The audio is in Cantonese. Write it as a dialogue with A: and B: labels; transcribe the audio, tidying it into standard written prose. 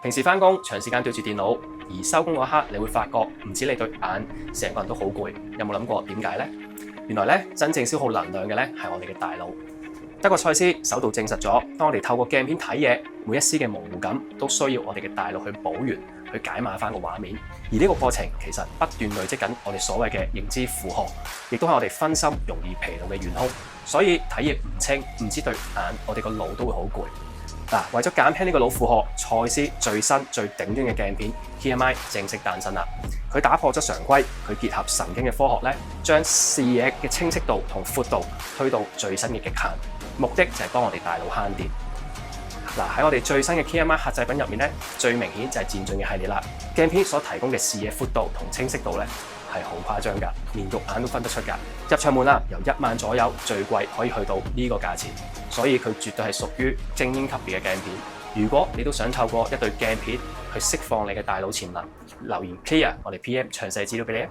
A: 平時返工長時間對住電腦，而收工嗰刻你會發覺唔止你對眼，成個人都好攰。有冇諗過點解呢？原來咧真正消耗能量嘅咧係我哋嘅大腦。德國賽斯首度證實咗，當我哋透過鏡片睇嘢，每一絲嘅模糊感都需要我哋嘅大腦去補完，去解碼翻個畫面。而呢個過程其實不斷累積緊我哋所謂嘅認知負荷，亦都係我哋分心容易疲勞嘅元兇。所以睇嘢唔清，唔知對眼，我哋個腦都會好攰。為咗減輕呢個腦負荷，賽斯最新最頂端嘅鏡片 KMI 正式誕生啦。佢打破咗常規，佢結合神經嘅科學咧，將視野嘅清晰度同闊度推到最新嘅極限，目的就係幫我哋大腦慳電。喺我哋最新嘅 KMI 客製品入面咧，最明顯就係漸進嘅系列啦。鏡片所提供嘅視野闊度同清晰度咧係好誇張㗎，連肉眼都分得出㗎。入場門啦，由1萬左右，最貴可以去到呢個價錢，所以佢絕對係屬於精英級別嘅鏡片。如果你都想透過一對鏡片去釋放你嘅大腦潛能，留言 clear，我哋 PM 詳細資料俾你啊！